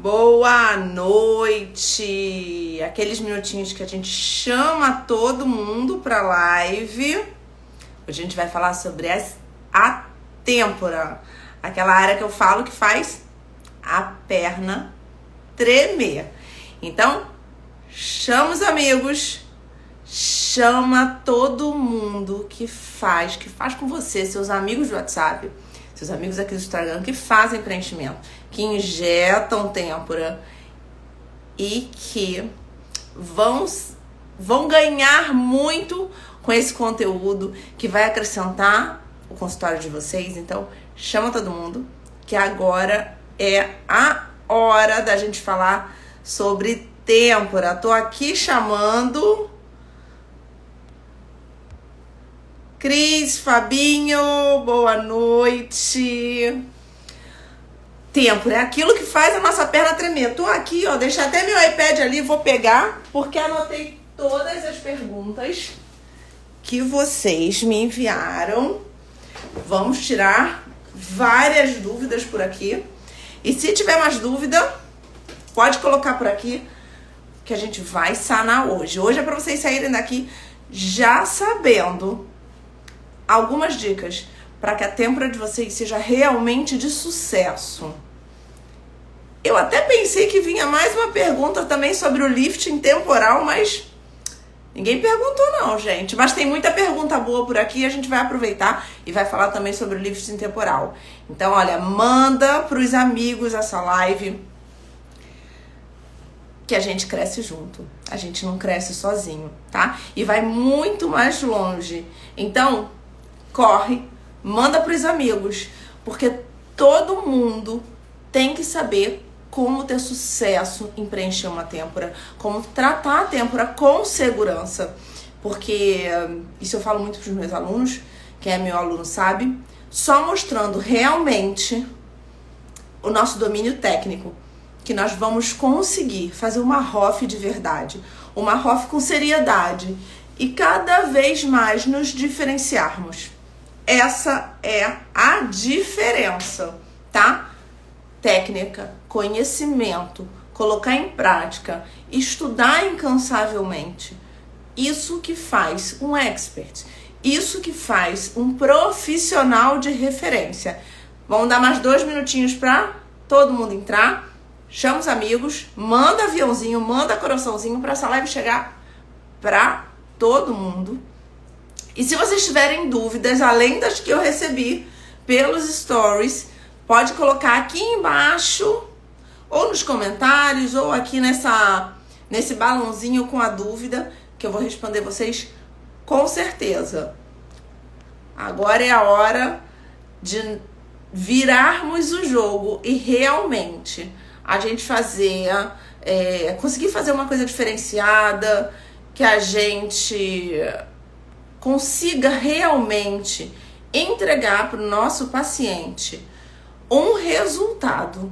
Boa noite! Aqueles minutinhos que a gente chama todo mundo pra live. Hoje a gente vai falar sobre a têmpora, aquela área que eu falo que faz a perna tremer. Então, chama os amigos, chama todo mundo que faz com você, seus amigos do WhatsApp, seus amigos aqui do Instagram que fazem preenchimento, que injetam têmpora e que vão ganhar muito com esse conteúdo que vai acrescentar o consultório de vocês. Então, chama todo mundo, que agora é a hora da gente falar sobre têmpora. Tô aqui chamando Cris, Fabinho, boa noite. Têmpora é aquilo que faz a nossa perna tremer. Tô aqui, ó, deixei até meu iPad ali, vou pegar, porque anotei todas as perguntas que vocês me enviaram. Vamos tirar várias dúvidas por aqui. E se tiver mais dúvida, pode colocar por aqui que a gente vai sanar hoje. Hoje é para vocês saírem daqui já sabendo algumas dicas para que a têmpora de vocês seja realmente de sucesso. Eu até pensei que vinha mais uma pergunta também sobre o lifting temporal, mas ninguém perguntou não, gente. Mas tem muita pergunta boa por aqui, a gente vai aproveitar e vai falar também sobre o lifting temporal. Então, olha, manda pros amigos essa live, que a gente cresce junto. A gente não cresce sozinho, tá? E vai muito mais longe. Então, corre, manda pros amigos, porque todo mundo tem que saber como ter sucesso em preencher uma têmpora, como tratar a têmpora com segurança, porque isso eu falo muito pros meus alunos, quem é meu aluno sabe, só mostrando realmente o nosso domínio técnico que nós vamos conseguir fazer uma ROF de verdade, uma ROF com seriedade e cada vez mais nos diferenciarmos. Essa é a diferença, tá? Técnica, conhecimento, colocar em prática, estudar incansavelmente. Isso que faz um expert, isso que faz um profissional de referência. Vamos dar mais 2 minutinhos para todo mundo entrar. Chama os amigos, manda aviãozinho, manda coraçãozinho para essa live chegar para todo mundo. E se vocês tiverem dúvidas, além das que eu recebi pelos stories, pode colocar aqui embaixo, ou nos comentários, ou aqui nesse balãozinho com a dúvida, que eu vou responder vocês com certeza. Agora é a hora de virarmos o jogo e realmente a gente conseguir fazer uma coisa diferenciada, que a gente consiga realmente entregar para o nosso paciente um resultado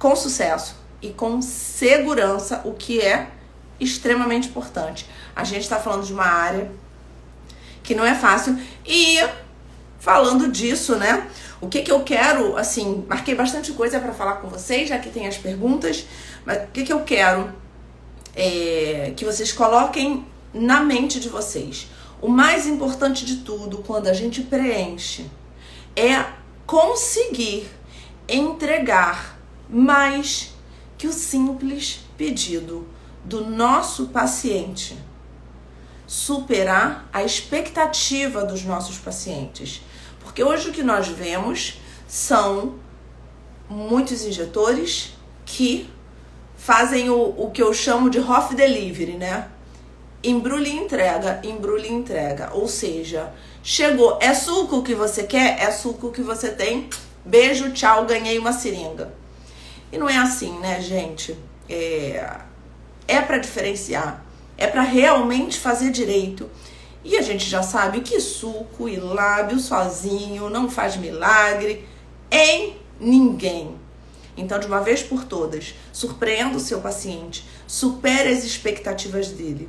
com sucesso e com segurança, o que é extremamente importante. A gente está falando de uma área que não é fácil e falando disso, né? O que eu quero, assim, marquei bastante coisa para falar com vocês, já que tem as perguntas, mas o que eu quero é que vocês coloquem na mente de vocês. O mais importante de tudo, quando a gente preenche, é conseguir entregar mais que o simples pedido do nosso paciente. Superar a expectativa dos nossos pacientes. Porque hoje o que nós vemos são muitos injetores que fazem o que eu chamo de ROF delivery, né? Embrulha e entrega. Ou seja, chegou, é suco que você quer? É suco que você tem. Beijo, tchau, ganhei uma seringa. E não é assim, né, gente? É para diferenciar. É para realmente fazer direito. E a gente já sabe que suco e lábio sozinho não faz milagre em ninguém. Então, de uma vez por todas, surpreenda o seu paciente, supere as expectativas dele.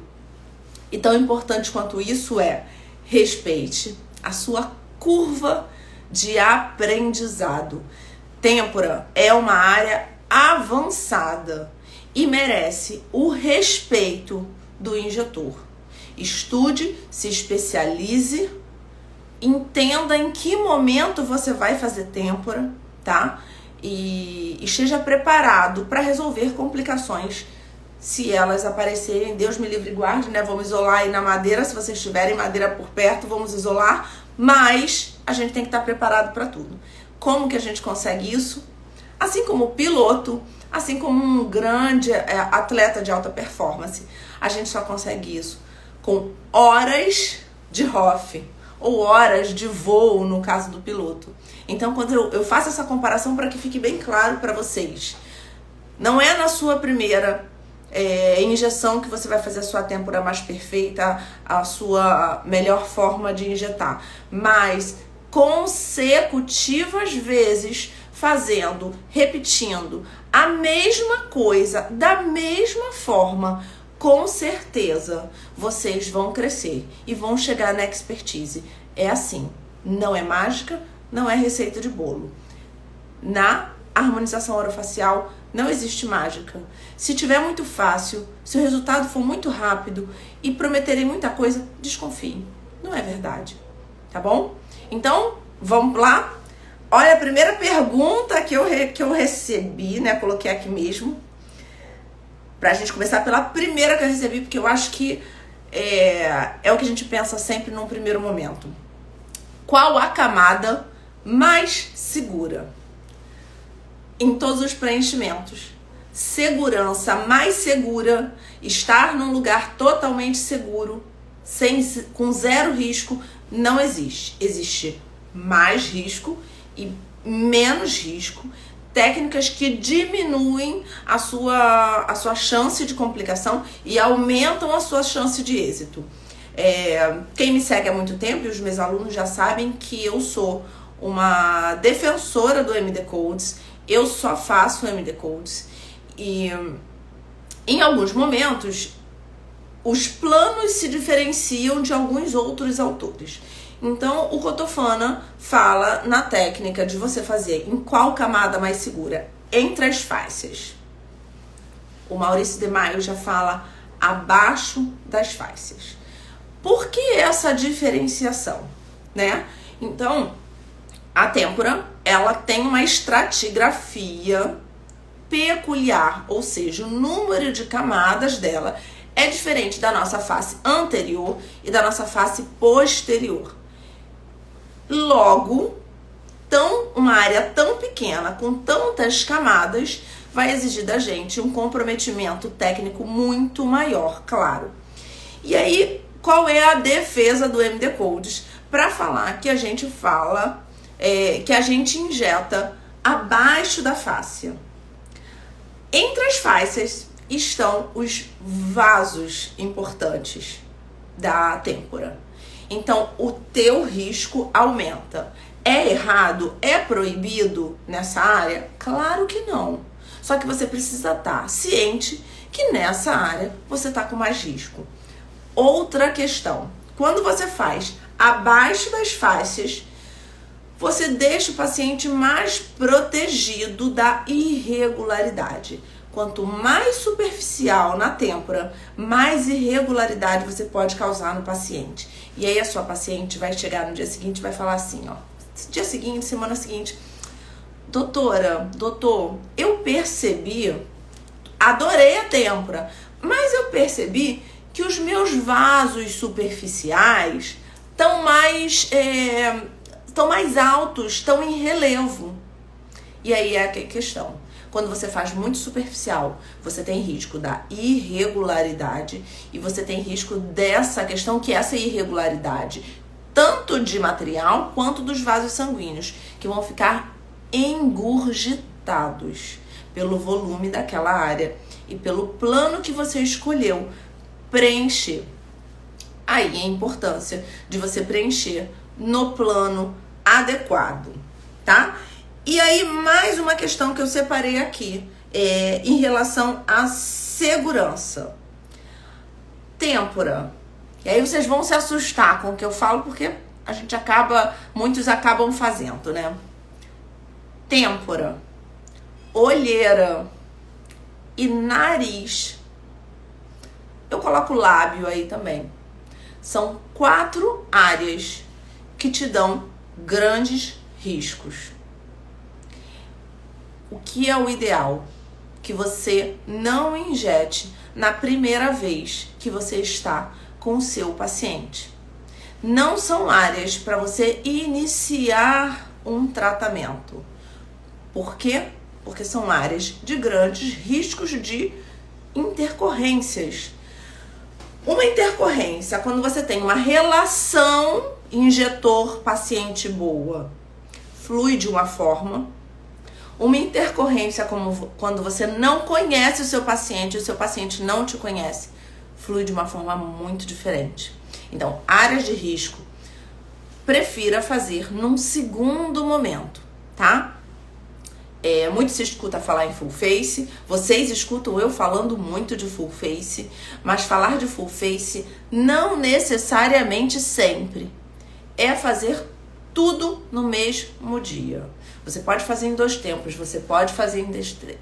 E tão importante quanto isso é respeite a sua curva de aprendizado. Têmpora é uma área avançada e merece o respeito do injetor. Estude, se especialize, entenda em que momento você vai fazer têmpora, tá? E esteja preparado para resolver complicações se elas aparecerem. Deus me livre e guarde, né? Vamos isolar aí na madeira, se vocês tiverem madeira por perto, vamos isolar, mas a gente tem que estar preparado para tudo. Como que a gente consegue isso? Assim como o piloto, assim como um grande atleta de alta performance, a gente só consegue isso com horas de ROF, ou horas de voo, no caso do piloto. Então, quando eu faço essa comparação para que fique bem claro para vocês, não é na sua primeira injeção que você vai fazer a sua têmpora mais perfeita, a sua melhor forma de injetar, mas consecutivas vezes, fazendo, repetindo a mesma coisa, da mesma forma, com certeza vocês vão crescer e vão chegar na expertise. É assim, não é mágica, não é receita de bolo. Na harmonização orofacial não existe mágica. Se tiver muito fácil, se o resultado for muito rápido e prometerem muita coisa, desconfie. Não é verdade, tá bom? Então, vamos lá? Olha, a primeira pergunta que eu recebi, né? Coloquei aqui mesmo. Pra gente começar pela primeira que eu recebi, porque eu acho que é o que a gente pensa sempre num primeiro momento. Qual a camada mais segura? Em todos os preenchimentos. Segurança mais segura, estar num lugar totalmente seguro, com zero risco, não existe. Existe mais risco e menos risco. Técnicas que diminuem a sua chance de complicação e aumentam a sua chance de êxito. Quem me segue há muito tempo, e os meus alunos já sabem que eu sou uma defensora do MD Codes, eu só faço MD Codes. E em alguns momentos, os planos se diferenciam de alguns outros autores. Então, o Cotofana fala na técnica de você fazer em qual camada mais segura? Entre as fáscias. O Maurício de Maio já fala abaixo das fáscias. Por que essa diferenciação, né? Então, a têmpora, ela tem uma estratigrafia peculiar, ou seja, o número de camadas dela é diferente da nossa face anterior e da nossa face posterior. Logo, uma área tão pequena, com tantas camadas, vai exigir da gente um comprometimento técnico muito maior, claro. E aí, qual é a defesa do MD Codes? Para falar que a gente que a gente injeta abaixo da fáscia. Entre as fáscias estão os vasos importantes da têmpora. Então, o teu risco aumenta. É errado? É proibido nessa área? Claro que não. Só que você precisa estar ciente que nessa área você está com mais risco. Outra questão. Quando você faz abaixo das fáscias, você deixa o paciente mais protegido da irregularidade. Quanto mais superficial na têmpora, mais irregularidade você pode causar no paciente. E aí a sua paciente vai chegar no dia seguinte e vai falar assim, ó, dia seguinte, semana seguinte, doutor, eu percebi, adorei a têmpora, mas eu percebi que os meus vasos superficiais estão mais altos, estão em relevo. E aí é a questão. Quando você faz muito superficial, você tem risco da irregularidade e você tem risco dessa questão, que é essa irregularidade, tanto de material quanto dos vasos sanguíneos, que vão ficar engurgitados pelo volume daquela área e pelo plano que você escolheu preencher. Aí a importância de você preencher no plano adequado, tá? E aí, mais uma questão que eu separei aqui, em relação à segurança. Têmpora. E aí vocês vão se assustar com o que eu falo, porque muitos acabam fazendo, né? têmpora, olheira e nariz. Eu coloco lábio aí também. São 4 áreas que te dão grandes riscos. O que é o ideal? Que você não injete na primeira vez que você está com o seu paciente. Não são áreas para você iniciar um tratamento. Por quê? Porque são áreas de grandes riscos de intercorrências. Uma intercorrência, quando você tem uma relação injetor-paciente boa, flui de uma forma. Uma intercorrência, como quando você não conhece o seu paciente não te conhece, flui de uma forma muito diferente. Então, áreas de risco, prefira fazer num segundo momento, tá? Muito se escuta falar em full face, vocês escutam eu falando muito de full face, mas falar de full face não necessariamente sempre é fazer tudo no mesmo dia. Você pode fazer em 2 tempos, você pode fazer em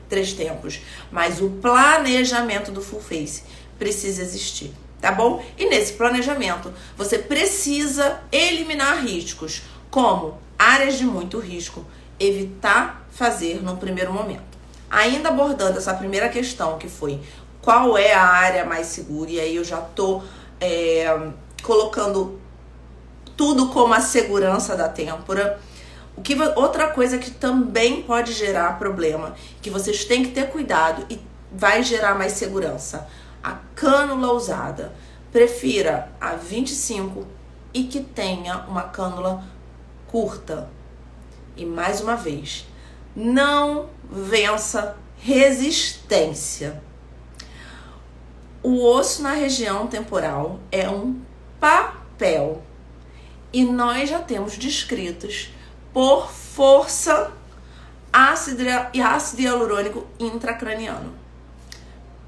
3 tempos, mas o planejamento do full face precisa existir, tá bom? E nesse planejamento, você precisa eliminar riscos, como áreas de muito risco, evitar fazer no primeiro momento. Ainda abordando essa primeira questão, que foi qual é a área mais segura, e aí eu já tô colocando tudo como a segurança da têmpora. Outra coisa que também pode gerar problema, que vocês têm que ter cuidado e vai gerar mais segurança, a cânula usada. Prefira a 25 e que tenha uma cânula curta. E mais uma vez, não vença resistência. O osso na região temporal é um papel. E nós já temos descritos por força ácido hialurônico intracraniano.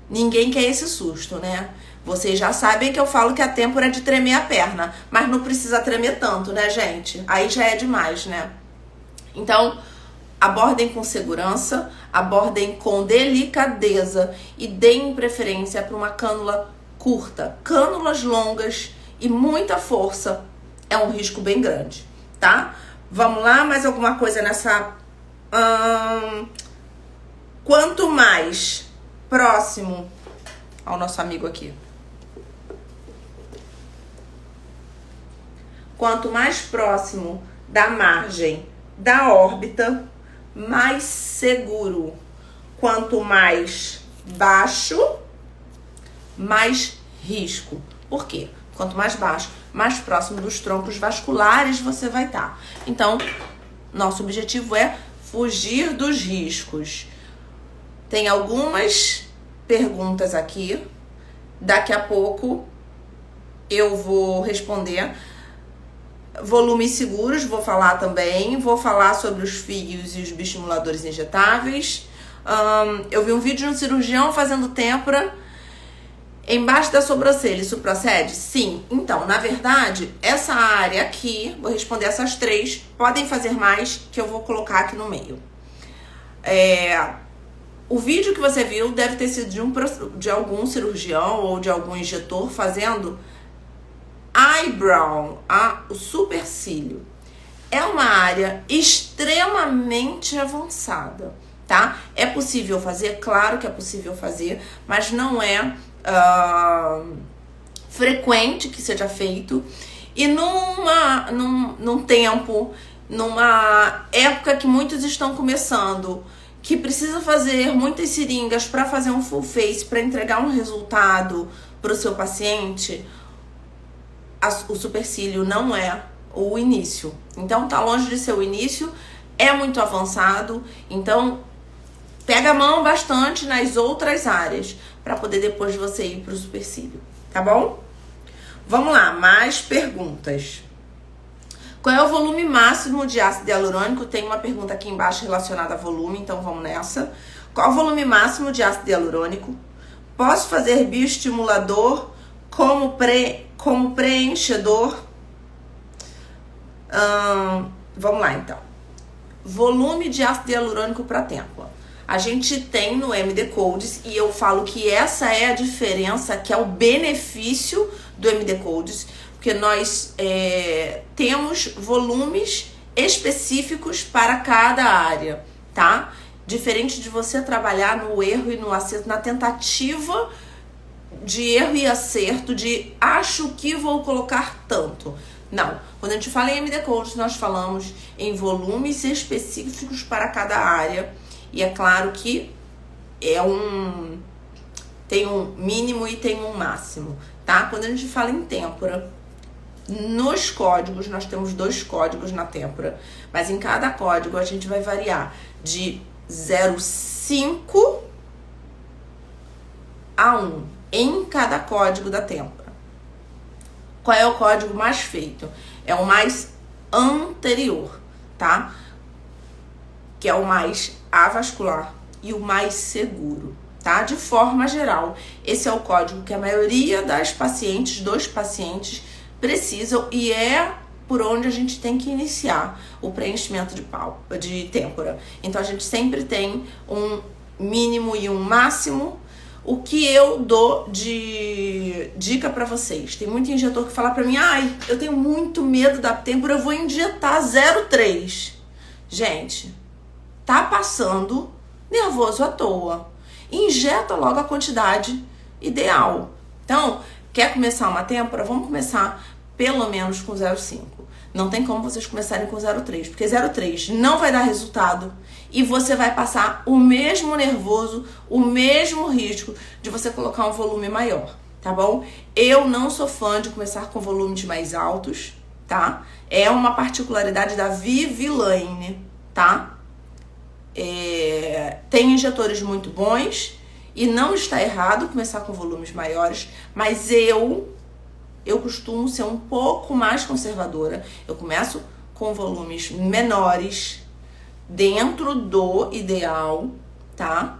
Ninguém quer esse susto, né? Vocês já sabem que eu falo que a têmpora é de tremer a perna, mas não precisa tremer tanto, né, gente? Aí já é demais, né? Então, abordem com segurança, abordem com delicadeza e deem preferência para uma cânula curta. Cânulas longas e muita força é um risco bem grande, tá? Vamos lá, mais alguma coisa nessa... Quanto mais próximo ao nosso amigo aqui. Quanto mais próximo da margem da órbita, mais seguro. Quanto mais baixo, mais risco. Por quê? Quanto mais baixo, mais próximo dos troncos vasculares você vai estar. Então, nosso objetivo é fugir dos riscos. Tem algumas perguntas aqui. Daqui a pouco eu vou responder. Volumes seguros, vou falar também. Vou falar sobre os fios e os bioestimuladores injetáveis. Eu vi um vídeo de um cirurgião fazendo têmpora embaixo da sobrancelha. Isso procede? Sim. Então, na verdade, essa área aqui, vou responder essas 3. Podem fazer mais, que eu vou colocar aqui no meio. O vídeo que você viu deve ter sido de algum cirurgião ou de algum injetor fazendo eyebrow, o supercílio. É uma área extremamente avançada, tá? É possível fazer? Claro que é possível fazer, mas não é frequente que seja feito. E num tempo, numa época que muitos estão começando, que precisa fazer muitas seringas para fazer um full face, para entregar um resultado para o seu paciente, o supercílio não é o início. Então tá longe de ser o início, é muito avançado. Então pega a mão bastante nas outras áreas para poder depois você ir para o supercílio, tá bom? Vamos lá, mais perguntas. Qual é o volume máximo de ácido hialurônico? Tem uma pergunta aqui embaixo relacionada a volume, então vamos nessa. Qual o volume máximo de ácido hialurônico? Posso fazer bioestimulador como preenchedor? Vamos lá, então. volume de ácido hialurônico para têmpora. A gente tem no MD Codes, e eu falo que essa é a diferença, que é o benefício do MD Codes, porque nós temos volumes específicos para cada área, tá? Diferente de você trabalhar no erro e no acerto, na tentativa de erro e acerto, de acho que vou colocar tanto. Não, quando a gente fala em MD Codes, nós falamos em volumes específicos para cada área. E é claro que tem um mínimo e tem um máximo, tá? Quando a gente fala em têmpora, nos códigos, nós temos 2 códigos na têmpora, mas em cada código a gente vai variar de 0,5 a 1 em cada código da têmpora. Qual é o código mais feito? É o mais anterior, tá? Que é o mais avascular e o mais seguro, tá? De forma geral, esse é o código que a maioria dos pacientes precisam, e é por onde a gente tem que iniciar o preenchimento de têmpora. Então a gente sempre tem um mínimo e um máximo. O que eu dou de dica pra vocês? Tem muito injetor que fala pra mim: ai, eu tenho muito medo da têmpora, eu vou injetar 0,3. Gente, tá passando nervoso à toa. Injeta logo a quantidade ideal. Então, quer começar uma têmpora? Vamos começar pelo menos com 0,5. Não tem como vocês começarem com 0,3, porque 0,3 não vai dar resultado e você vai passar o mesmo nervoso, o mesmo risco de você colocar um volume maior, tá bom? Eu não sou fã de começar com volumes mais altos, tá? É uma particularidade da Vivilaine, tá? Tem injetores muito bons e não está errado começar com volumes maiores, mas eu costumo ser um pouco mais conservadora. Eu começo com volumes menores, dentro do ideal, tá?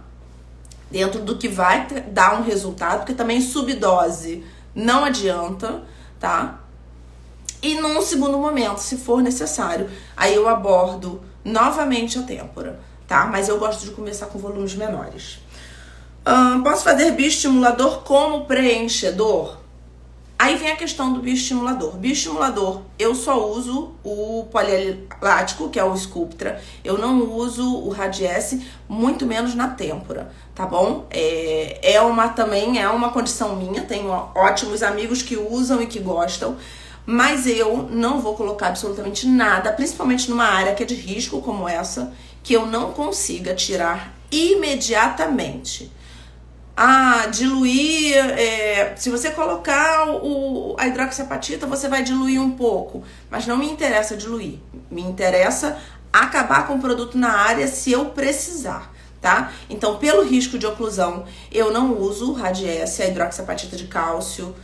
Dentro do que vai dar um resultado, porque também subdose não adianta, tá? E num segundo momento, se for necessário, aí eu abordo novamente a têmpora, tá? Mas eu gosto de começar com volumes menores. Posso fazer bioestimulador como preenchedor? Aí vem a questão do bioestimulador. Bioestimulador, eu só uso o polielático, que é o Sculptra. Eu não uso o Radiesse, muito menos na têmpora, tá bom? Também é uma condição minha. Tenho ótimos amigos que usam e que gostam. Mas eu não vou colocar absolutamente nada, principalmente numa área que é de risco como essa, que eu não consiga tirar imediatamente. Diluir, se você colocar a hidroxiapatita, você vai diluir um pouco, mas não me interessa diluir, me interessa acabar com o produto na área se eu precisar, tá? Então, pelo risco de oclusão, eu não uso Radiesse, a hidroxiapatita de cálcio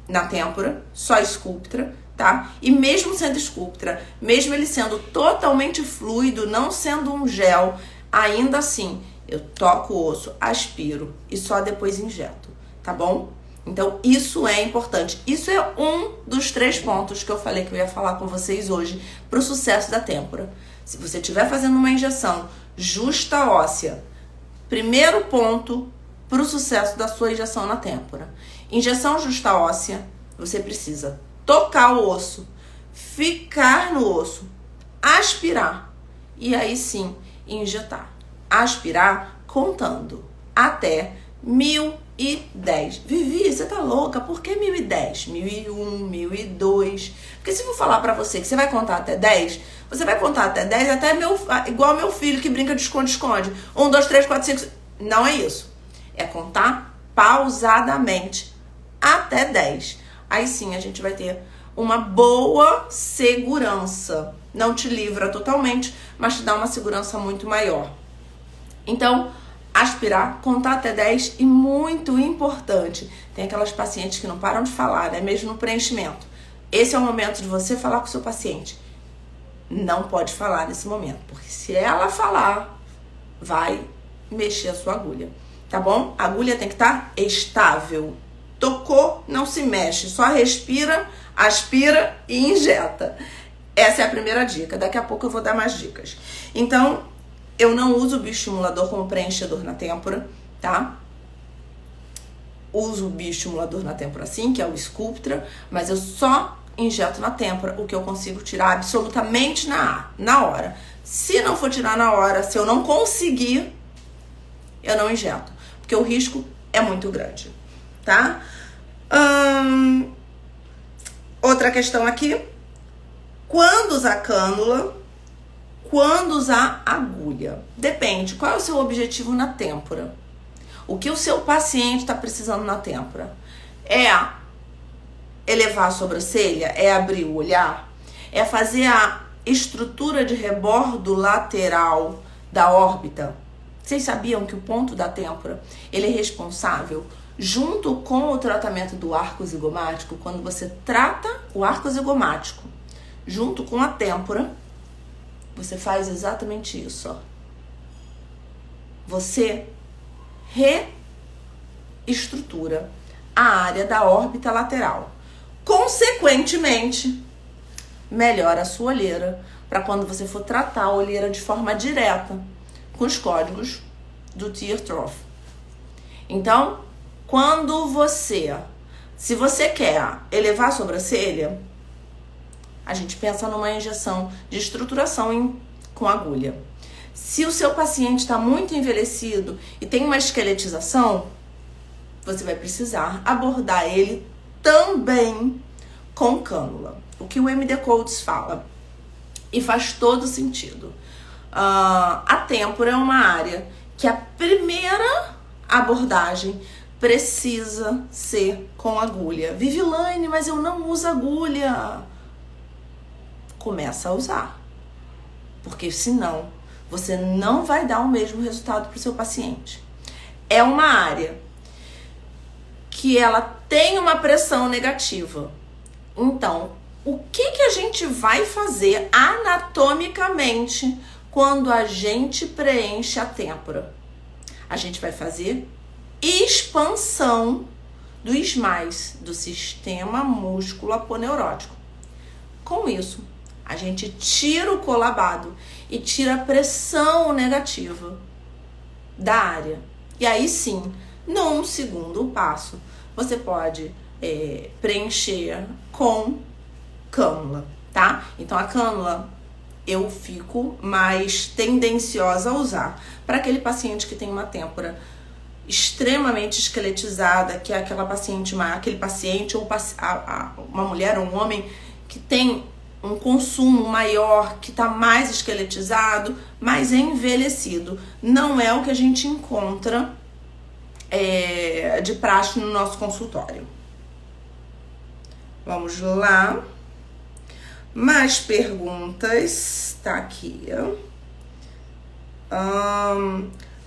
na têmpora, só Sculptra, tá? E mesmo sendo Sculptra, mesmo ele sendo totalmente fluido, não sendo um gel, ainda assim, eu toco o osso, aspiro e só depois injeto, tá bom? Então, isso é importante. Isso é um dos 3 pontos que eu falei que eu ia falar com vocês hoje para o sucesso da têmpora. Se você estiver fazendo uma injeção justa óssea, primeiro ponto para o sucesso da sua injeção na têmpora. Injeção justa óssea, você precisa tocar o osso, ficar no osso, aspirar e aí sim injetar. Aspirar contando até 1010. Vivi, você tá louca? Por que 1010? 1001, 1002? Porque se eu vou falar pra você que você vai contar até 10, você vai contar até 10 até igual meu filho que brinca de esconde-esconde. 1, 2, 3, 4, 5... Não é isso. É contar pausadamente até 10. Aí sim a gente vai ter uma boa segurança. Não te livra totalmente, mas te dá uma segurança muito maior. Então, aspirar, contar até 10 e muito importante, tem aquelas pacientes que não param de falar, né? Mesmo no preenchimento. Esse é o momento de você falar com o seu paciente. Não pode falar nesse momento, porque se ela falar, vai mexer a sua agulha, tá bom? A agulha tem que estar estável. Tocou, não se mexe, só respira, aspira e injeta. Essa é a primeira dica. Daqui a pouco eu vou dar mais dicas. Então, eu não uso o bioestimulador como preenchedor na têmpora, tá? Uso o bioestimulador na têmpora sim, que é o Sculptra, mas eu só injeto na têmpora o que eu consigo tirar absolutamente na hora. Se não for tirar na hora, se eu não conseguir, eu não injeto, porque o risco é muito grande, tá? Outra questão aqui, quando usar cânula, quando usar agulha? Depende, qual é o seu objetivo na têmpora? O que o seu paciente está precisando na têmpora? É elevar a sobrancelha? É abrir o olhar? É fazer a estrutura de rebordo lateral da órbita? Vocês sabiam que o ponto da têmpora, ele é responsável, junto com o tratamento do arco zigomático, quando você trata o arco zigomático junto com a têmpora, você faz exatamente isso, ó. Você reestrutura a área da órbita lateral. Consequentemente, melhora a sua olheira para quando você for tratar a olheira de forma direta com os códigos do Tear Trough. Então, se você quer elevar a sobrancelha, a gente pensa numa injeção de estruturação com agulha. Se o seu paciente está muito envelhecido e tem uma esqueletização, você vai precisar abordar ele também com cânula. O que o MD Codes fala. E faz todo sentido. A têmpora é uma área que a primeira abordagem precisa ser com agulha. Vivilaine, mas eu não uso agulha. Começa a usar. Porque senão você não vai dar o mesmo resultado para o seu paciente. É uma área que ela tem uma pressão negativa. Então, o que a gente vai fazer anatomicamente quando a gente preenche a têmpora? A gente vai fazer expansão do SMAIS, do sistema músculo aponeurótico. Com isso, a gente tira o colabado e tira a pressão negativa da área. E aí sim, num segundo passo, você pode preencher com cânula, tá? Então a cânula eu fico mais tendenciosa a usar para aquele paciente que tem uma têmpora extremamente esqueletizada, que é aquele paciente ou uma mulher ou um homem que tem um consumo maior, que está mais esqueletizado, mais envelhecido. Não é o que a gente encontra de praxe no nosso consultório. Vamos lá. Mais perguntas. Tá aqui.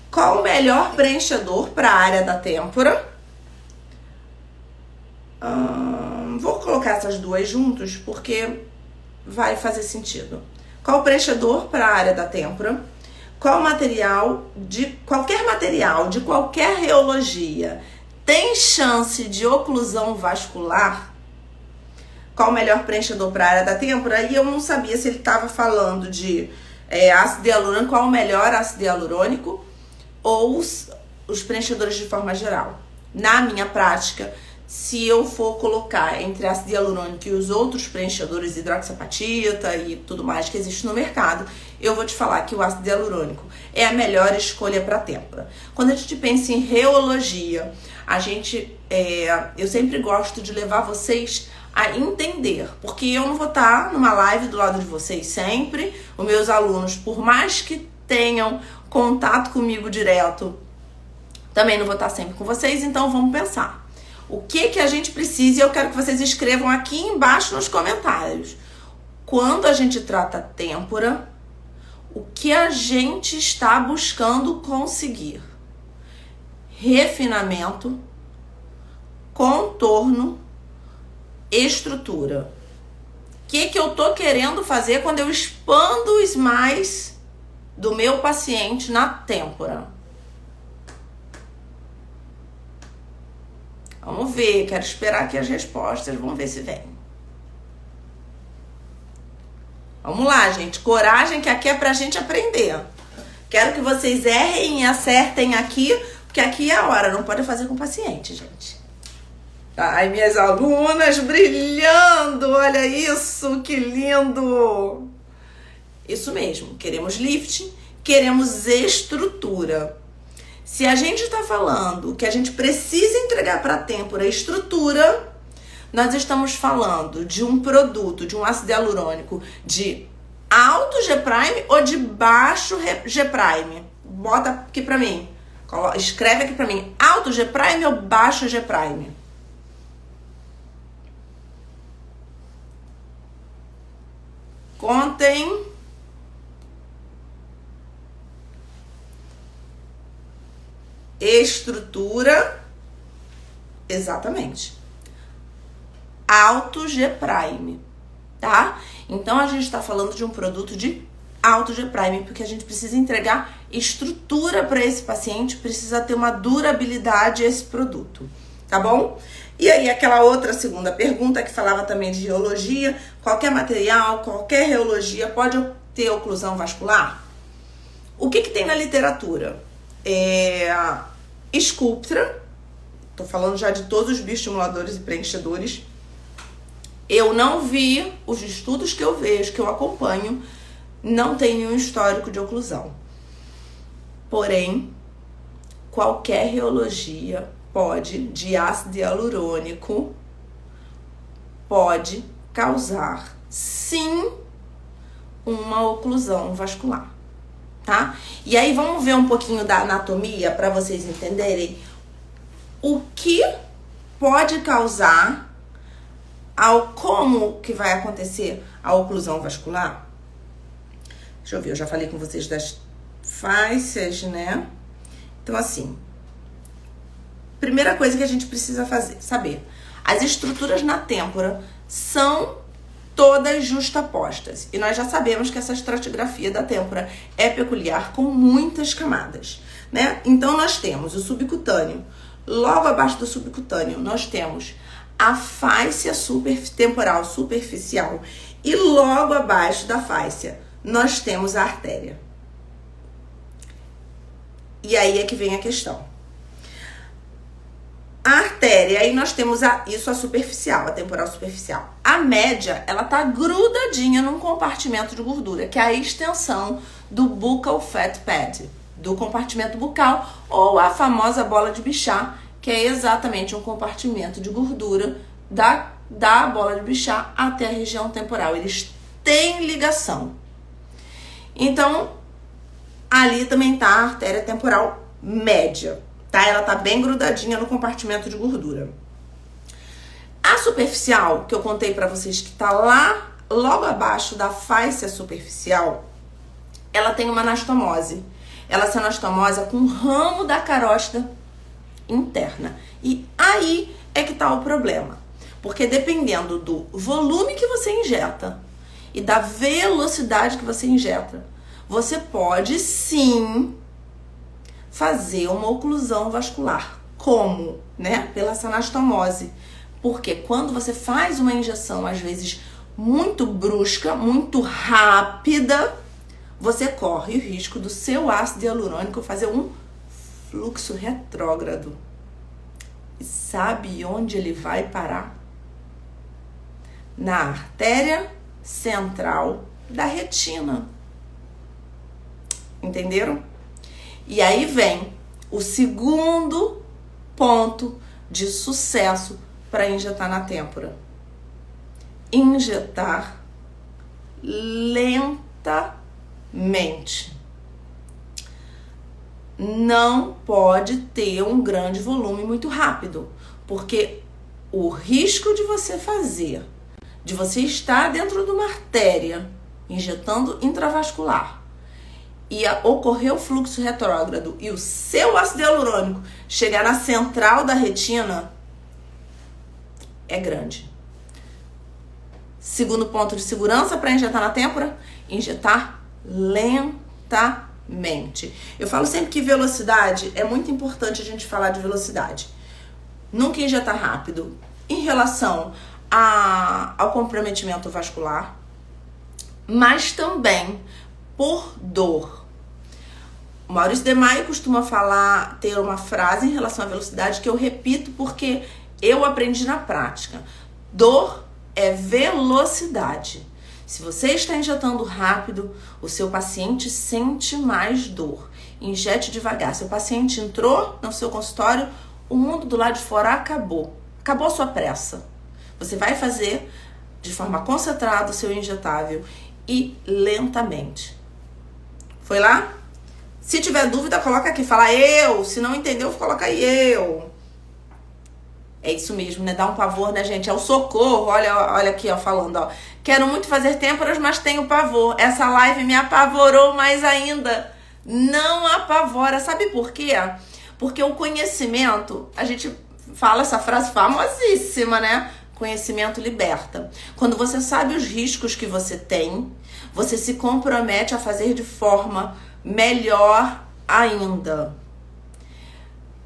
Qual o melhor preenchedor para a área da têmpora? Vou colocar essas duas juntos porque vai fazer sentido. Qual o preenchedor para a área da têmpora? Qual material, de qualquer reologia, tem chance de oclusão vascular? Qual o melhor preenchedor para a área da têmpora? E eu não sabia se ele estava falando de ácido hialurônico, qual o melhor ácido hialurônico ou os preenchedores de forma geral. Na minha prática, se eu for colocar entre ácido hialurônico e os outros preenchedores, hidroxapatita e tudo mais que existe no mercado, eu vou te falar que o ácido hialurônico é a melhor escolha para a têmpora. Quando a gente pensa em reologia, eu sempre gosto de levar vocês a entender, porque eu não vou estar numa live do lado de vocês sempre. Os meus alunos, por mais que tenham contato comigo direto, também não vou estar sempre com vocês, então vamos pensar. O que a gente precisa, e eu quero que vocês escrevam aqui embaixo nos comentários. Quando a gente trata a têmpora, o que a gente está buscando conseguir? Refinamento, contorno, estrutura. O que eu tô querendo fazer quando eu expando os SMAIS do meu paciente na têmpora? Vamos ver, quero esperar aqui as respostas, vamos ver se vem. Vamos lá, gente. Coragem, que aqui é pra gente aprender. Quero que vocês errem e acertem aqui, porque aqui é a hora. Não pode fazer com o paciente, gente. Ai, minhas alunas brilhando. Olha isso, que lindo. Isso mesmo. Queremos lifting, queremos estrutura. Se a gente está falando que a gente precisa entregar para a têmpora estrutura, nós estamos falando de um produto, de um ácido hialurônico de alto G' ou de baixo G'? Bota aqui para mim. Escreve aqui para mim. Alto G' ou baixo G'? Contem. Estrutura. Exatamente. Alto G', tá? Então a gente está falando de um produto de alto G', porque a gente precisa entregar estrutura para esse paciente, precisa ter uma durabilidade esse produto, tá bom? E aí aquela outra segunda pergunta que falava também de reologia, qualquer material, qualquer reologia pode ter oclusão vascular? O que tem na literatura? Sculptra, tô falando já de todos os bioestimuladores e preenchedores. Eu não vi, os estudos que eu vejo, que eu acompanho, não tem nenhum histórico de oclusão. Porém, qualquer reologia de ácido hialurônico, pode causar, sim, uma oclusão vascular, tá? E aí vamos ver um pouquinho da anatomia para vocês entenderem o que pode causar, como que vai acontecer a oclusão vascular. Deixa eu ver, eu já falei com vocês das fáscias, né? Então, assim, primeira coisa que a gente precisa saber, as estruturas na têmpora são todas justapostas. E nós já sabemos que essa estratigrafia da têmpora é peculiar, com muitas camadas, né? Então, nós temos o subcutâneo. Logo abaixo do subcutâneo, nós temos a fáscia temporal superficial. E logo abaixo da fáscia, nós temos a artéria. E aí é que vem a questão. A artéria, aí nós temos isso a superficial, a temporal superficial. A média, ela tá grudadinha num compartimento de gordura, que é a extensão do buccal fat pad, do compartimento bucal, ou a famosa bola de Bichat, que é exatamente um compartimento de gordura da bola de Bichat até a região temporal. Eles têm ligação. Então, ali também tá a artéria temporal média, tá? Ela tá bem grudadinha no compartimento de gordura. A superficial, que eu contei pra vocês que tá lá, logo abaixo da fáscia superficial, ela tem uma anastomose. Ela se anastomosa com o ramo da carótida interna. E aí é que tá o problema. Porque dependendo do volume que você injeta e da velocidade que você injeta, você pode sim fazer uma oclusão vascular. Como? Né? Pela anastomose. Porque quando você faz uma injeção, às vezes muito brusca, muito rápida, você corre o risco do seu ácido hialurônico fazer um fluxo retrógrado. E sabe onde ele vai parar? Na artéria central da retina. Entenderam? E aí vem o segundo ponto de sucesso para injetar na têmpora. Injetar lentamente. Não pode ter um grande volume muito rápido, porque o risco de você estar dentro de uma artéria injetando intravascular e ocorrer o fluxo retrógrado e o seu ácido hialurônico chegar na central da retina é grande. Segundo ponto de segurança para injetar na têmpora, injetar lentamente. Eu falo sempre que velocidade, é muito importante a gente falar de velocidade. Nunca injetar rápido. Em relação ao comprometimento vascular, mas também por dor. O Maurício de Maio costuma falar, ter uma frase em relação à velocidade que eu repito porque eu aprendi na prática. Dor é velocidade. Se você está injetando rápido, o seu paciente sente mais dor. Injete devagar. Seu paciente entrou no seu consultório, o mundo do lado de fora acabou. Acabou a sua pressa. Você vai fazer de forma concentrada o seu injetável e lentamente. Foi lá? Se tiver dúvida, coloca aqui. Fala eu. Se não entendeu, coloca aí eu. É isso mesmo, né? Dá um pavor, né, gente? É o socorro. Olha aqui, ó, falando, ó. Quero muito fazer têmporas, mas tenho pavor. Essa live me apavorou mais ainda. Não apavora. Sabe por quê? Porque o conhecimento, a gente fala essa frase famosíssima, né? Conhecimento liberta. Quando você sabe os riscos que você tem, você se compromete a fazer de forma melhor ainda.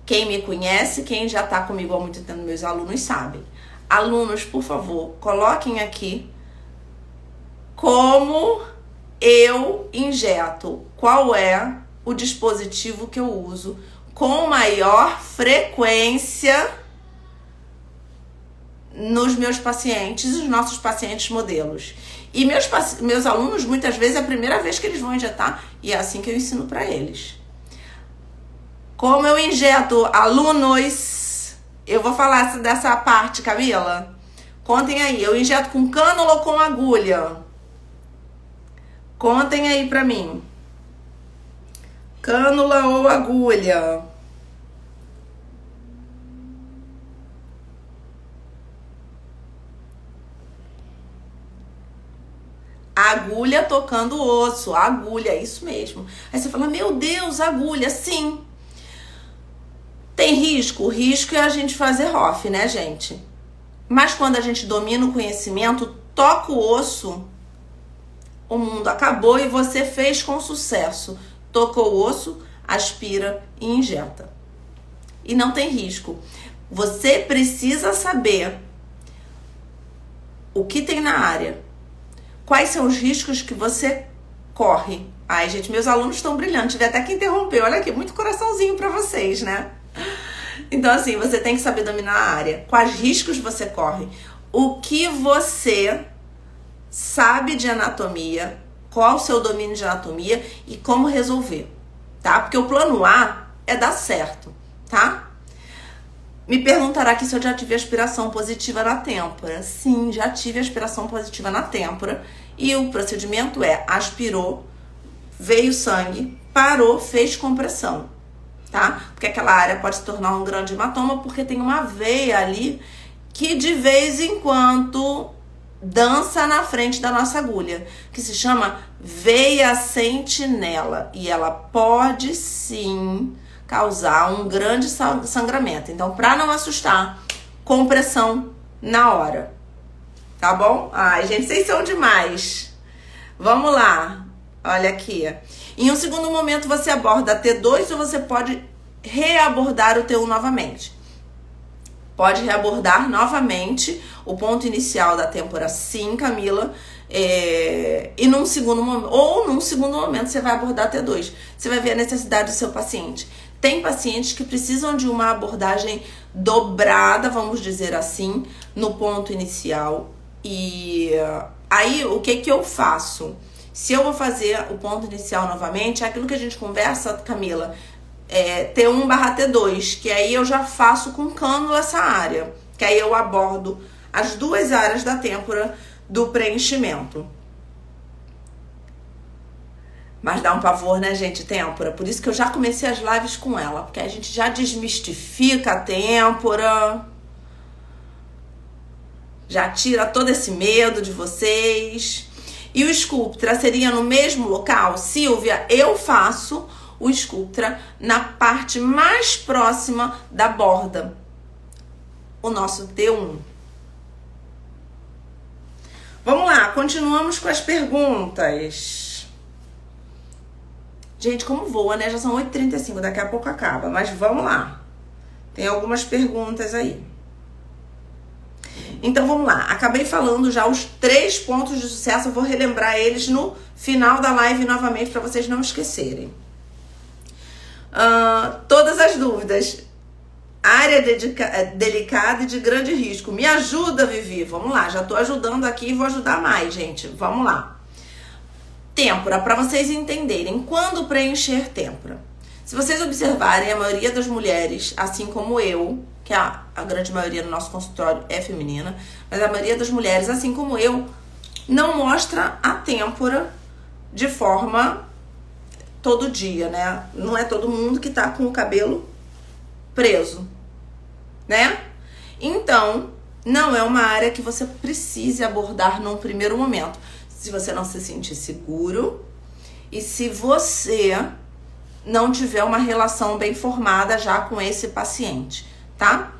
Quem me conhece, quem já está comigo há muito tempo, meus alunos sabem. Alunos, por favor, coloquem aqui como eu injeto, qual é o dispositivo que eu uso com maior frequência nos meus pacientes, os nossos pacientes modelos. E meus alunos, muitas vezes, é a primeira vez que eles vão injetar, e é assim que eu ensino para eles. Como eu injeto, alunos? Eu vou falar dessa parte, Camila. Contem aí, eu injeto com cânula ou com agulha? Contem aí pra mim. Cânula ou agulha? Agulha tocando o osso, agulha, isso mesmo. Aí você fala, meu Deus, agulha, sim. Tem risco? O risco é a gente fazer ROF, né, gente? Mas quando a gente domina o conhecimento, toca o osso, o mundo acabou e você fez com sucesso. Tocou o osso, aspira e injeta. E não tem risco. Você precisa saber o que tem na área. Quais são os riscos que você corre? Ai, gente, meus alunos estão brilhando. Tive até que interromper. Olha aqui, muito coraçãozinho pra vocês, né? Então, assim, você tem que saber dominar a área. Quais riscos você corre? O que você sabe de anatomia, qual o seu domínio de anatomia e como resolver, tá? Porque o plano A é dar certo, tá? Me perguntará aqui se eu já tive aspiração positiva na têmpora. Sim, já tive aspiração positiva na têmpora. E o procedimento é, aspirou, veio sangue, parou, fez compressão, tá? Porque aquela área pode se tornar um grande hematoma porque tem uma veia ali que de vez em quando dança na frente da nossa agulha, que se chama veia sentinela. E ela pode sim causar um grande sangramento. Então, para não assustar, compressão na hora. Tá bom? Ai, gente, vocês são demais. Vamos lá. Olha aqui. Em um segundo momento, você aborda T2 ou você pode reabordar o T1 novamente. Pode reabordar novamente o ponto inicial da têmpora, sim, Camila. E num segundo momento você vai abordar T2. Você vai ver a necessidade do seu paciente. Tem pacientes que precisam de uma abordagem dobrada, vamos dizer assim, no ponto inicial. E aí, o que eu faço? Se eu vou fazer o ponto inicial novamente, é aquilo que a gente conversa, Camila, T1/T2, que aí eu já faço com cânula essa área, que aí eu abordo as duas áreas da têmpora do preenchimento. Mas dá um pavor, né, gente, têmpora? Por isso que eu já comecei as lives com ela, porque a gente já desmistifica a têmpora, já tira todo esse medo de vocês. E o Sculptra seria no mesmo local? Silvia, eu faço o Sculptra na parte mais próxima da borda, o nosso T1. Vamos lá, continuamos com as perguntas. Gente, como voa, né? Já são 8h35, daqui a pouco acaba, mas vamos lá. Tem algumas perguntas aí. Então vamos lá, acabei falando já os 3 pontos de sucesso, eu vou relembrar eles no final da live novamente para vocês não esquecerem. Todas as dúvidas, área delicada e de grande risco, me ajuda, Vivi, vamos lá, já tô ajudando aqui e vou ajudar mais, gente, vamos lá. Têmpora, para vocês entenderem, quando preencher têmpora? Se vocês observarem, a maioria das mulheres, assim como eu, que a grande maioria do nosso consultório é feminina, mas a maioria das mulheres, assim como eu, não mostra a têmpora de forma todo dia, né? Não é todo mundo que tá com o cabelo preso, né? Então, não é uma área que você precise abordar num primeiro momento. Se você não se sentir seguro e se você não tiver uma relação bem formada já com esse paciente, tá?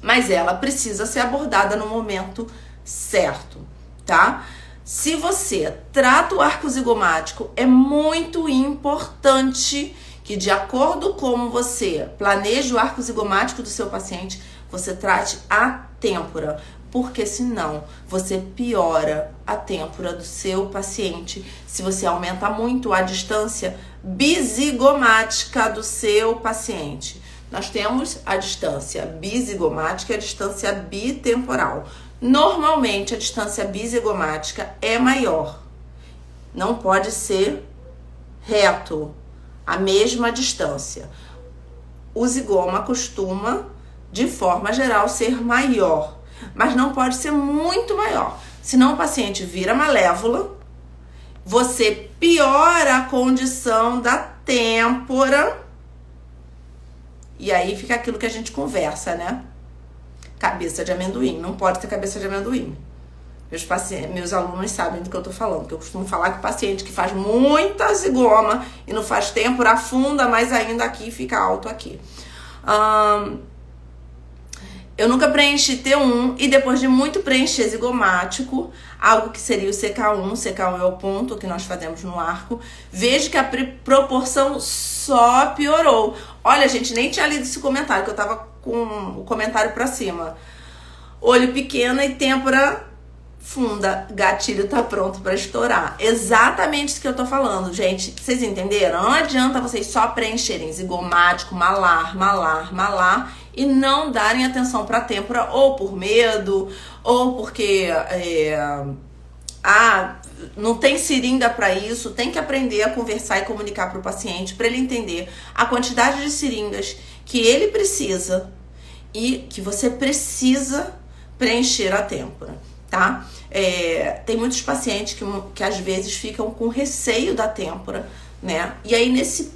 Mas ela precisa ser abordada no momento certo, tá? Se você trata o arco zigomático, é muito importante que, de acordo com como você planeja o arco zigomático do seu paciente, você trate a têmpora, porque senão você piora a têmpora do seu paciente. Se você aumenta muito a distância bizigomática do seu paciente. Nós temos a distância bizigomática e a distância bitemporal. Normalmente a distância bizigomática é maior. Não pode ser reto, a mesma distância. O zigoma costuma, de forma geral, ser maior, mas não pode ser muito maior. Senão o paciente vira malévola, você piora a condição da têmpora e aí fica aquilo que a gente conversa, né? Cabeça de amendoim. Não pode ter cabeça de amendoim. Meus alunos sabem do que eu tô falando, porque eu costumo falar que o paciente que faz muita zigoma e não faz têmpora afunda mais ainda aqui e fica alto aqui. Eu nunca preenchi T1 e depois de muito preencher zigomático, algo que seria o CK1, CK1 é o ponto que nós fazemos no arco, vejo que a proporção só piorou. Olha, gente, nem tinha lido esse comentário, que eu tava com o comentário pra cima. Olho pequeno e têmpora funda, gatilho tá pronto pra estourar. Exatamente isso que eu tô falando, gente. Vocês entenderam? Não adianta vocês só preencherem zigomático, malar, malar, malar e não darem atenção pra têmpora, ou por medo, ou porque não tem seringa pra isso. Tem que aprender a conversar e comunicar pro paciente pra ele entender a quantidade de seringas que ele precisa e que você precisa preencher a têmpora, tá? Tem muitos pacientes que às vezes ficam com receio da têmpora, né? E aí esse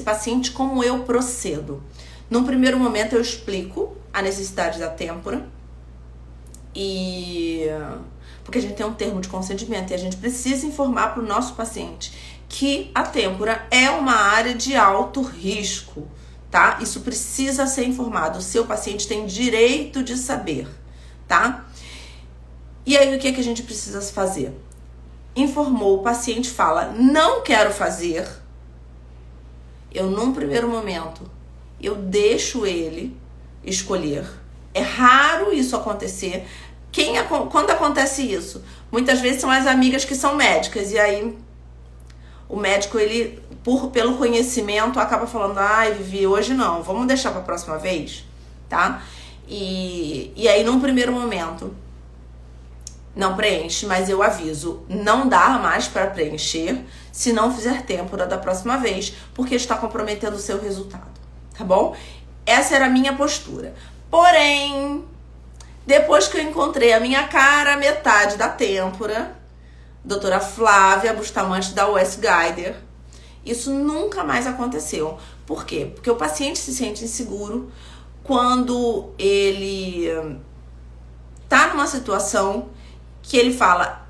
paciente, como eu procedo? Num primeiro momento eu explico a necessidade da têmpora, porque a gente tem um termo de consentimento e a gente precisa informar para o nosso paciente que a têmpora é uma área de alto risco, tá? Isso precisa ser informado, o seu paciente tem direito de saber, tá? E aí o que a gente precisa fazer? Informou, o paciente fala, não quero fazer. Eu, num primeiro momento, eu deixo ele escolher. É raro isso acontecer. Quando acontece isso? Muitas vezes são as amigas que são médicas, e aí o médico, ele, pelo conhecimento, acaba falando, ai, Vivi, hoje não, vamos deixar para a próxima vez, tá? E aí, num primeiro momento, não preenche, mas eu aviso, não dá mais para preencher se não fizer têmpora da próxima vez, porque está comprometendo o seu resultado, tá bom? Essa era a minha postura. Porém, depois que eu encontrei a minha cara metade da têmpora, doutora Flávia Bustamante da US Guider, isso nunca mais aconteceu. Por quê? Porque o paciente se sente inseguro quando ele tá numa situação que ele fala,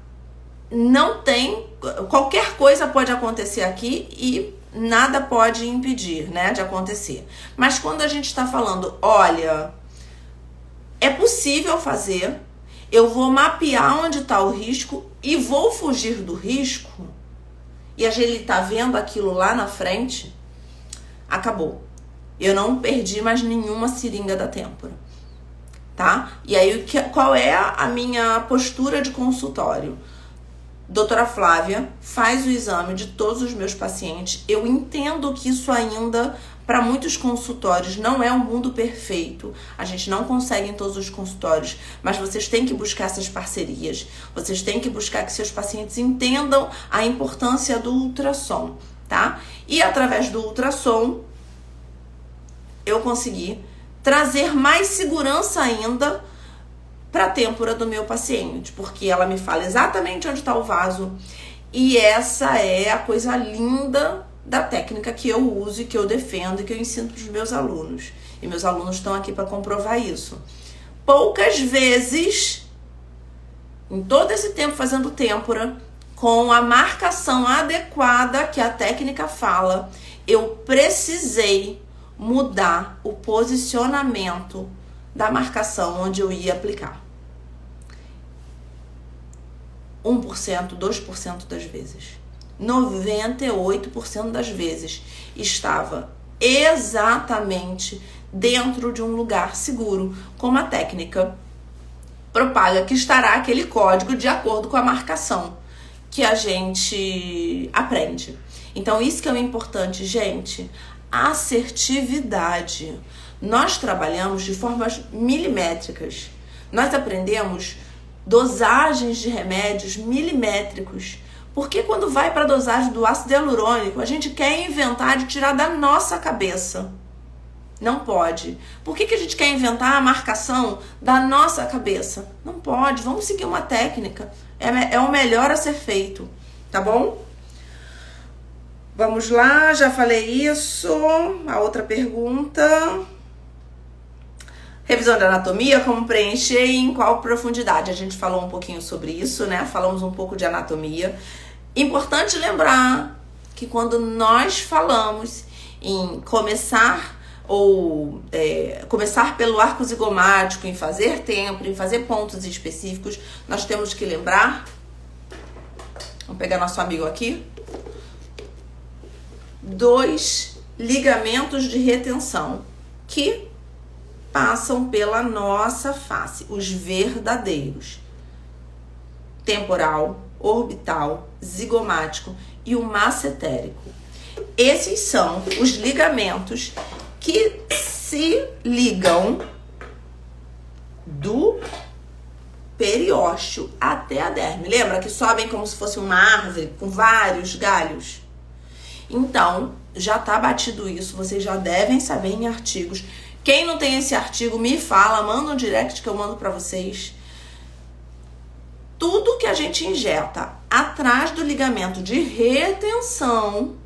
não tem, qualquer coisa pode acontecer aqui e nada pode impedir, né, de acontecer. Mas quando a gente está falando, olha, é possível fazer, eu vou mapear onde está o risco e vou fugir do risco, e a gente tá vendo aquilo lá na frente, acabou. Eu não perdi mais nenhuma seringa da têmpora. tá? E aí, qual é a minha postura de consultório? Doutora Flávia faz o exame de todos os meus pacientes. Eu entendo que isso ainda, para muitos consultórios, não é um mundo perfeito. A gente não consegue em todos os consultórios, mas vocês têm que buscar essas parcerias. Vocês têm que buscar que seus pacientes entendam a importância do ultrassom, tá? E através do ultrassom, eu consegui trazer mais segurança ainda para a têmpora do meu paciente, porque ela me fala exatamente onde está o vaso, e essa é a coisa linda da técnica que eu uso e que eu defendo e que eu ensino para os meus alunos. E meus alunos estão aqui para comprovar isso. Poucas vezes, em todo esse tempo fazendo têmpora, com a marcação adequada que a técnica fala, eu precisei mudar o posicionamento da marcação onde eu ia aplicar. 1%, 2% das vezes. 98% das vezes estava exatamente dentro de um lugar seguro, como a técnica propaga que estará aquele código de acordo com a marcação que a gente aprende. Então, isso que é o importante, gente, assertividade. Nós trabalhamos de formas milimétricas. Nós aprendemos dosagens de remédios milimétricos. Porque quando vai para a dosagem do ácido hialurônico, a gente quer inventar de tirar da nossa cabeça. Não pode. Por que a gente quer inventar a marcação da nossa cabeça? Não pode. Vamos seguir uma técnica. É o melhor a ser feito. Tá bom? Vamos lá, já falei isso. A outra pergunta. Revisão de anatomia, como preencher e em qual profundidade? A gente falou um pouquinho sobre isso, né? Falamos um pouco de anatomia. Importante lembrar que quando nós falamos em começar pelo arco zigomático, em fazer têmpora, em fazer pontos específicos, nós temos que lembrar, vamos pegar nosso amigo aqui, 2 ligamentos de retenção que passam pela nossa face, os verdadeiros: temporal, orbital, zigomático e o massetérico. Esses são os ligamentos que se ligam do periósteo até a derme. Lembra que sobem como se fosse uma árvore com vários galhos? Então, já tá batido isso, vocês já devem saber em artigos. Quem não tem esse artigo, me fala, manda um direct que eu mando pra vocês. Tudo que a gente injeta atrás do ligamento de retenção,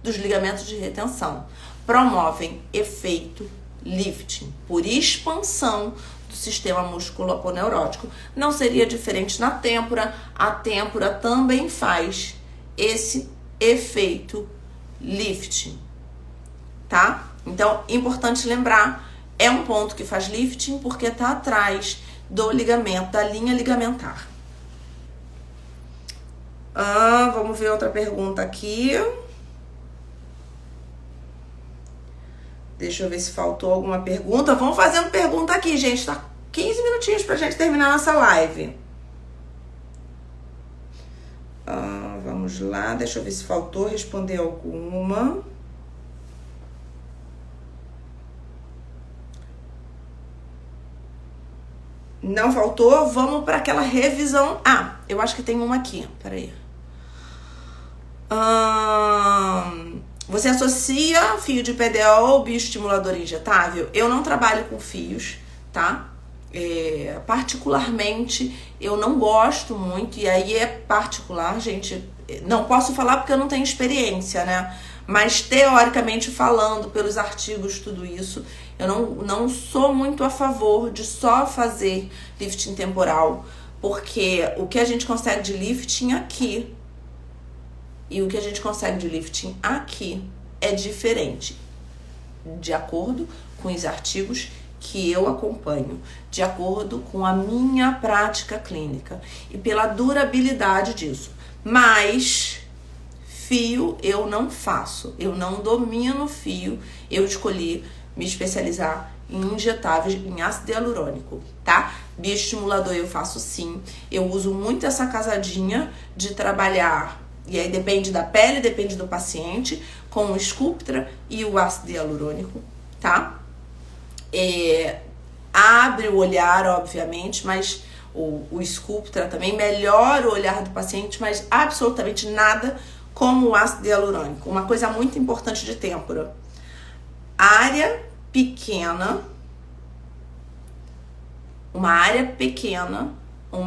dos ligamentos de retenção, promovem efeito lifting, por expansão do sistema músculo-aponeurótico. Não seria diferente na têmpora. A têmpora também faz esse efeito lifting, tá? Então, importante lembrar, é um ponto que faz lifting porque está atrás do ligamento, da linha ligamentar. Vamos ver outra pergunta aqui. Deixa eu ver se faltou alguma pergunta. Vamos fazendo pergunta aqui, gente. Tá 15 minutinhos pra gente terminar nossa live. Vamos lá, deixa eu ver se faltou responder alguma. Não faltou, vamos para aquela revisão. Eu acho que tem uma aqui, peraí. Você associa fio de PDO ao bioestimulador injetável? Eu não trabalho com fios, tá? Particularmente, eu não gosto muito, e aí é particular, gente. Não posso falar porque eu não tenho experiência, né? Mas teoricamente falando, pelos artigos, tudo isso, eu não sou muito a favor de só fazer lifting temporal, porque o que a gente consegue de lifting aqui e o que a gente consegue de lifting aqui é diferente, de acordo com os artigos que eu acompanho, de acordo com a minha prática clínica e pela durabilidade disso. Mas fio eu não faço, eu não domino fio, eu escolhi me especializar injetáveis em ácido hialurônico, tá? Bioestimulador eu faço sim. Eu uso muito essa casadinha de trabalhar, e aí depende da pele, depende do paciente, com o Sculptra e o ácido hialurônico, tá? Abre o olhar, obviamente, mas o Sculptra também melhora o olhar do paciente, mas absolutamente nada como o ácido hialurônico. Uma coisa muito importante de têmpora: área pequena, uma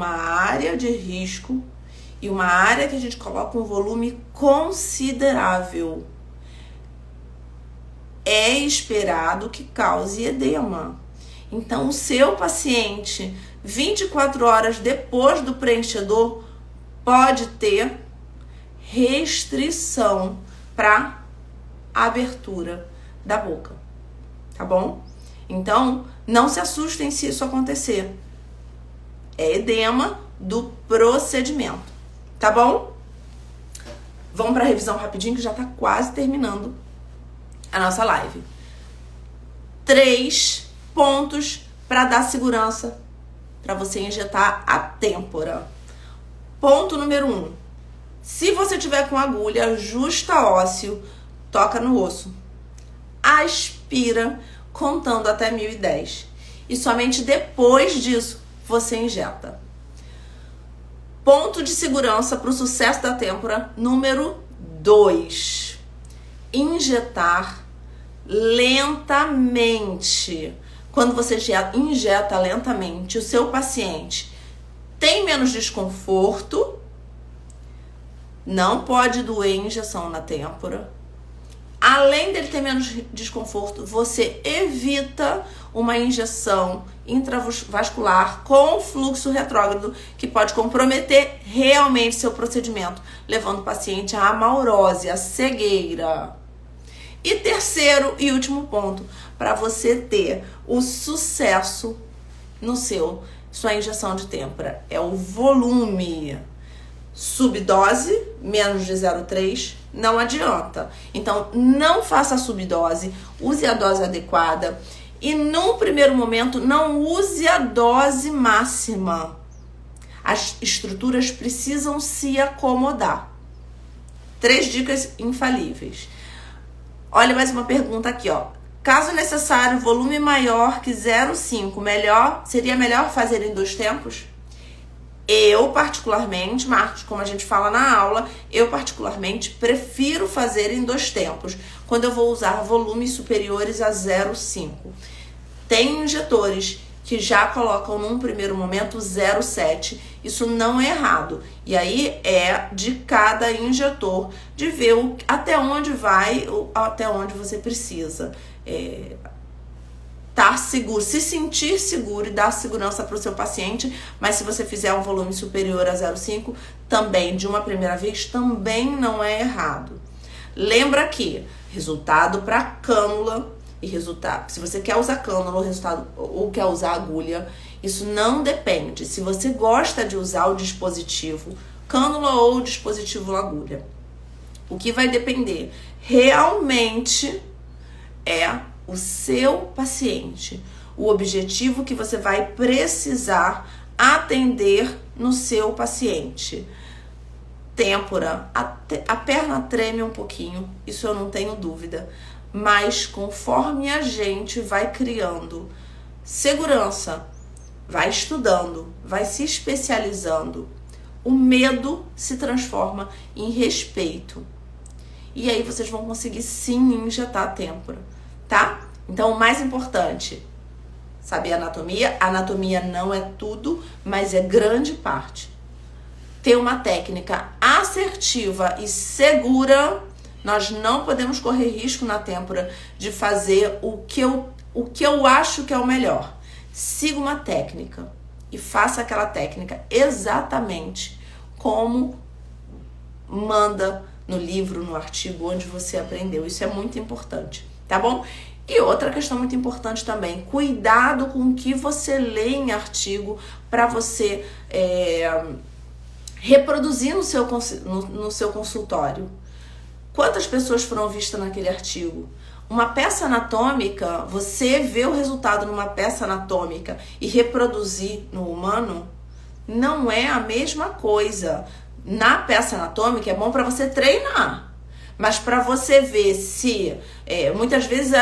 área de risco e uma área que a gente coloca um volume considerável. É esperado que cause edema. Então, o seu paciente, 24 horas depois do preenchedor, pode ter restrição para abertura da boca, tá bom? Então, não se assustem se isso acontecer. É edema do procedimento, tá bom? Vamos para a revisão rapidinho, que já tá quase terminando a nossa live. 3 pontos para dar segurança para você injetar a têmpora. Ponto número 1. Se você tiver com agulha, justa ósseo, toca no osso. Aspira contando até 1010. E somente depois disso você injeta. Ponto de segurança para o sucesso da têmpora número 2. Injetar lentamente. Quando você injeta lentamente, o seu paciente tem menos desconforto, não pode doer injeção na têmpora. Além dele ter menos desconforto, você evita uma injeção intravascular com fluxo retrógrado que pode comprometer realmente seu procedimento, levando o paciente à amaurose, à cegueira. E terceiro e último ponto, para você ter o sucesso no sua injeção de têmpora, é o volume. Subdose, menos de 0,3, não adianta. Então, não faça subdose, use a dose adequada. E num primeiro momento, não use a dose máxima. As estruturas precisam se acomodar. 3 dicas infalíveis. Olha mais uma pergunta aqui, ó. Caso necessário, volume maior que 0,5, seria melhor fazer em 2 tempos? Eu, particularmente, Marcos, como a gente fala na aula, eu particularmente prefiro fazer em 2 tempos, quando eu vou usar volumes superiores a 0,5. Tem injetores que já colocam num primeiro momento 0,7. Isso não é errado. E aí é de cada injetor de ver até onde vai, até onde você precisa. Estar seguro, se sentir seguro e dar segurança para o seu paciente, mas se você fizer um volume superior a 0,5, também, de uma primeira vez, também não é errado. Lembra que resultado para cânula e resultado, se você quer usar cânula ou quer usar agulha, isso não depende. Se você gosta de usar o dispositivo cânula ou o dispositivo agulha, o que vai depender realmente é o seu paciente, o objetivo que você vai precisar atender no seu paciente. Têmpora, a perna treme um pouquinho, isso eu não tenho dúvida, mas conforme a gente vai criando segurança, vai estudando, vai se especializando, o medo se transforma em respeito. E aí vocês vão conseguir sim injetar a têmpora, tá? Então, o mais importante, saber anatomia. A anatomia não é tudo, mas é grande parte. Ter uma técnica assertiva e segura. Nós não podemos correr risco na têmpora de fazer o que eu acho que é o melhor. Siga uma técnica e faça aquela técnica exatamente como manda no livro, no artigo, onde você aprendeu. Isso é muito importante, tá bom? E outra questão muito importante também, cuidado com o que você lê em artigo para você reproduzir no seu consultório. Quantas pessoas foram vistas naquele artigo? uma peça anatômica, você ver o resultado numa peça anatômica e reproduzir no humano, não é a mesma coisa. Na peça anatômica é bom para você treinar, mas para você ver se muitas vezes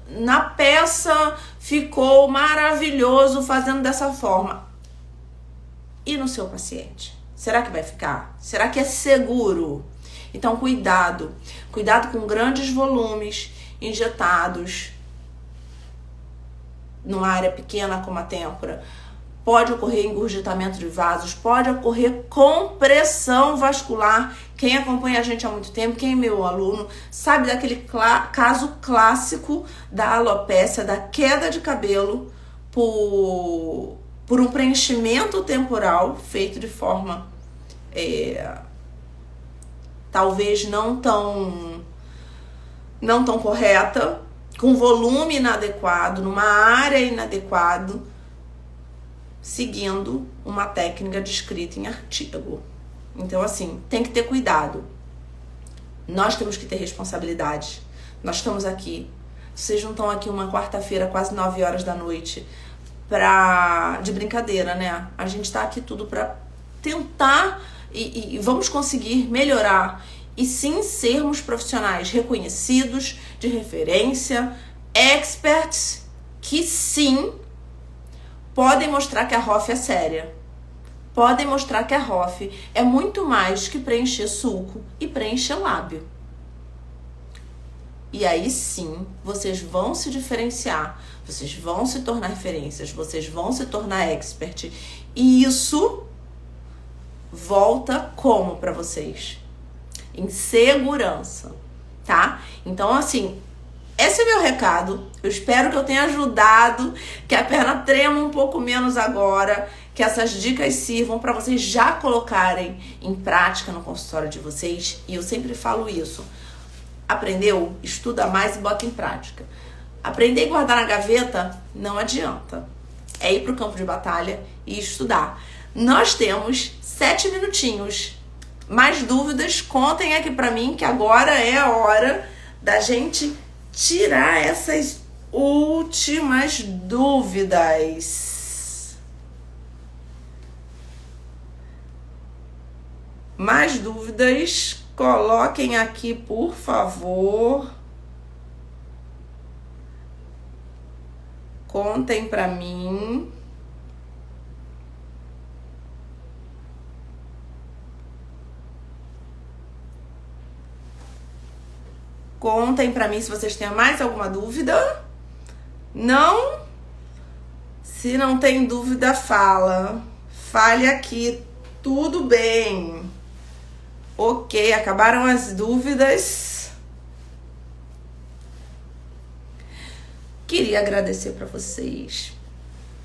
na peça ficou maravilhoso fazendo dessa forma. E no seu paciente? Será que vai ficar? Será que é seguro? Então, cuidado. Cuidado com grandes volumes injetados numa área pequena como a têmpora. Pode ocorrer engurgitamento de vasos, pode ocorrer compressão vascular. Quem acompanha a gente há muito tempo, quem é meu aluno, sabe daquele caso clássico da alopécia, da queda de cabelo por um preenchimento temporal feito de forma talvez não tão correta, com volume inadequado, numa área inadequada, seguindo uma técnica descrita em artigo. Então, assim, tem que ter cuidado. Nós temos que ter responsabilidade. Nós estamos aqui. Vocês não estão aqui uma quarta-feira, quase 9 horas da noite, de brincadeira, né? A gente tá aqui tudo para tentar e vamos conseguir melhorar. E sim sermos profissionais reconhecidos, de referência, experts, que sim podem mostrar que a ROF é séria. Podem mostrar que a ROF é muito mais que preencher sulco e preencher lábio. E aí sim, vocês vão se diferenciar, vocês vão se tornar referências, vocês vão se tornar expert. E isso volta como para vocês? Em segurança, tá? Então, assim, esse é meu recado. Eu espero que eu tenha ajudado, que a perna trema um pouco menos agora, que essas dicas sirvam para vocês já colocarem em prática no consultório de vocês. E eu sempre falo isso. Aprendeu? Estuda mais e bota em prática. Aprender e guardar na gaveta não adianta. É ir pro campo de batalha e estudar. Nós temos 7 minutinhos. Mais dúvidas, contem aqui pra mim, que agora é a hora da gente tirar essas últimas dúvidas. Mais dúvidas, coloquem aqui, por favor. Contem pra mim. Contem pra mim se vocês têm mais alguma dúvida. Não? Se não tem dúvida, fala. Fale aqui. Tudo bem. Ok, acabaram as dúvidas. Queria agradecer pra vocês.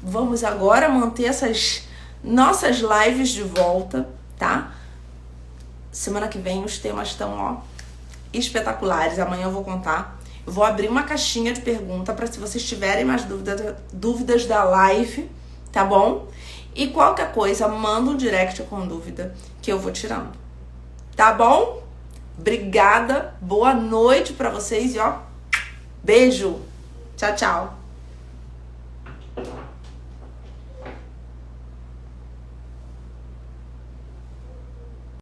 Vamos agora manter essas nossas lives de volta, tá? Semana que vem os temas estão, espetaculares. Amanhã eu vou contar. Eu vou abrir uma caixinha de pergunta para se vocês tiverem mais dúvidas da live, tá bom? E qualquer coisa, manda um direct com dúvida que eu vou tirando. Tá bom? Obrigada. Boa noite para vocês e beijo. Tchau, tchau.